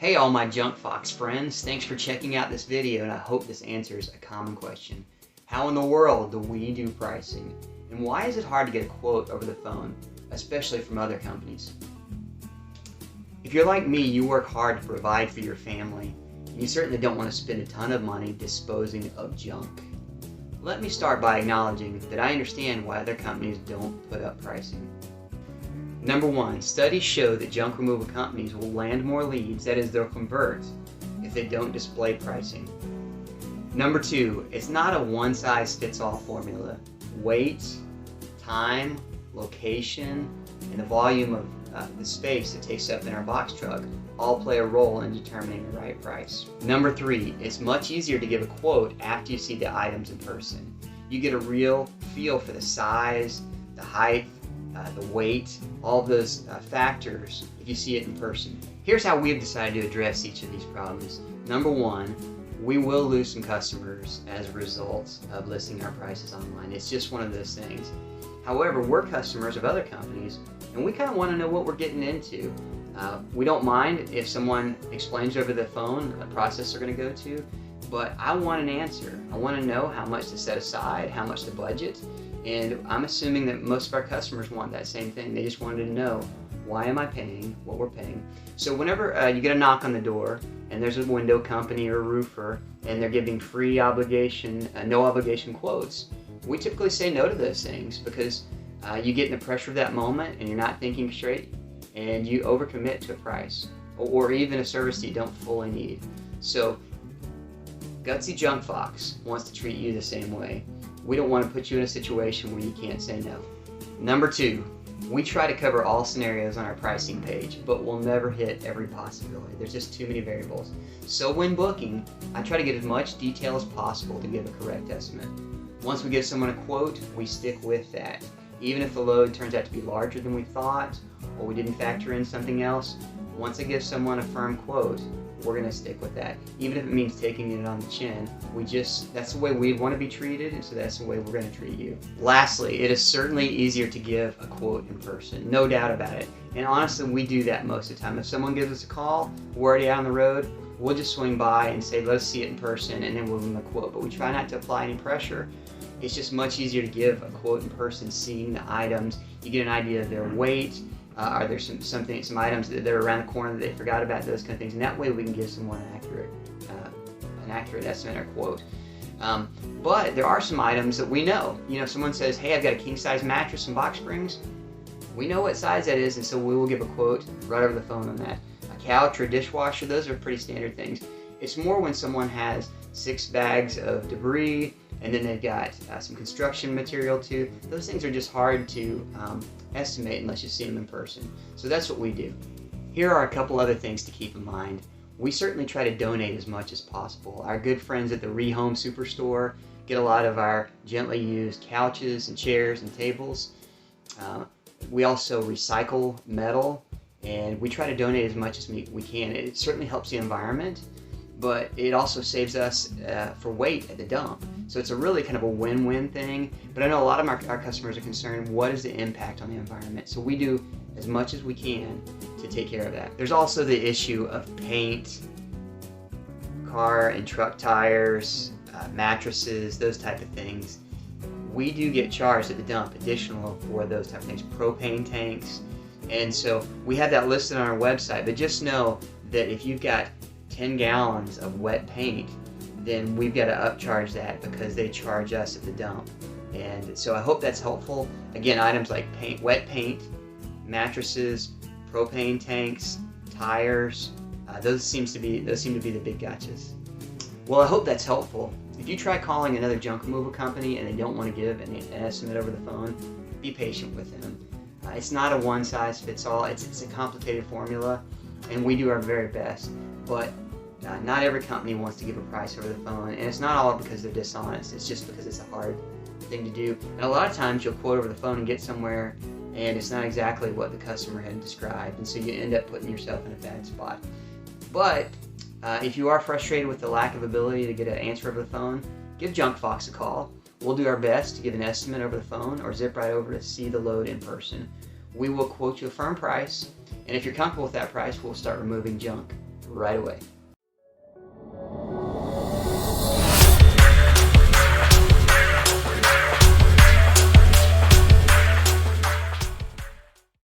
Hey all my JunkFox friends, thanks for checking out this video and I hope this answers a common question. How in the world do we do pricing? And why is it hard to get a quote over the phone, especially from other companies? If you're like me, you work hard to provide for your family, and you certainly don't want to spend a ton of money disposing of junk. Let me start by acknowledging that I understand why other companies don't put up pricing. Number one, studies show that junk removal companies will land more leads, that is, they'll convert, if they don't display pricing. Number two, it's not a one-size-fits-all formula. Weight, time, location, and the volume of the space it takes up in our box truck all play a role in determining the right price. Number three, it's much easier to give a quote after you see the items in person. You get a real feel for the size, the height, the weight, all of those factors if you see it in person. Here's how we've decided to address each of these problems. Number one, we will lose some customers as a result of listing our prices online. It's just one of those things. However, we're customers of other companies and we kind of want to know what we're getting into. We don't mind if someone explains over the phone a process they're going to go to, but I want an answer. I want to know how much to set aside, how much to budget. And I'm assuming that most of our customers want that same thing. They just wanted to know, why am I paying what we're paying? So whenever you get a knock on the door and there's a window company or a roofer and they're giving free obligation, no obligation quotes, we typically say no to those things because you get in the pressure of that moment and you're not thinking straight and you overcommit to a price or even a service that you don't fully need. So Gutsy JunkFox wants to treat you the same way. We don't want to put you in a situation where you can't say no. Number two, we try to cover all scenarios on our pricing page, but we'll never hit every possibility. There's just too many variables. So when booking, I try to get as much detail as possible to give a correct estimate. Once we give someone a quote, we stick with that. Even if the load turns out to be larger than we thought, or we didn't factor in something else, once I give someone a firm quote, we're going to stick with that. Even if it means taking it on the chin, that's the way we want to be treated, and so that's the way we're going to treat you. Lastly, it is certainly easier to give a quote in person, no doubt about it. And honestly, we do that most of the time. If someone gives us a call, we're already out on the road, we'll just swing by and say, let's see it in person, and then we'll give them a quote. But we try not to apply any pressure. It's just much easier to give a quote in person, seeing the items. You get an idea of their weight. Are there some items that are around the corner that they forgot about, those kind of things, and that way we can give someone an accurate estimate or quote. But there are some items that we know. You know, someone says, hey, I've got a king-size mattress and box springs. We know what size that is, and so we will give a quote right over the phone on that. A couch or a dishwasher, those are pretty standard things. It's more when someone has 6 bags of debris, and then they've got some construction material too. Those things are just hard to estimate unless you see them in person. So that's what we do. Here are a couple other things to keep in mind. We certainly try to donate as much as possible. Our good friends at the Rehome Superstore get a lot of our gently used couches and chairs and tables. We also recycle metal, and we try to donate as much as we can. It certainly helps the environment, but it also saves us for weight at the dump. So it's a really kind of a win-win thing. But I know a lot of our customers are concerned, what is the impact on the environment? So we do as much as we can to take care of that. There's also the issue of paint, car and truck tires, mattresses, those type of things. We do get charged at the dump additional for those type of things, propane tanks. And so we have that listed on our website, but just know that if you've got 10 gallons of wet paint, then we've got to upcharge that because they charge us at the dump. And so I hope that's helpful. Again, items like paint, wet paint, mattresses, propane tanks, tires, those seem to be the big gotchas. Well, I hope that's helpful. If you try calling another junk removal company and they don't want to give an estimate over the phone, be patient with them. It's not a one-size-fits-all. It's a complicated formula, and we do our very best. But not every company wants to give a price over the phone, and it's not all because they're dishonest. It's just because it's a hard thing to do. And a lot of times you'll quote over the phone and get somewhere, and it's not exactly what the customer had described, and so you end up putting yourself in a bad spot. But if you are frustrated with the lack of ability to get an answer over the phone, give JunkFox a call. We'll do our best to give an estimate over the phone or zip right over to see the load in person. We will quote you a firm price, and if you're comfortable with that price, we'll start removing junk. right away.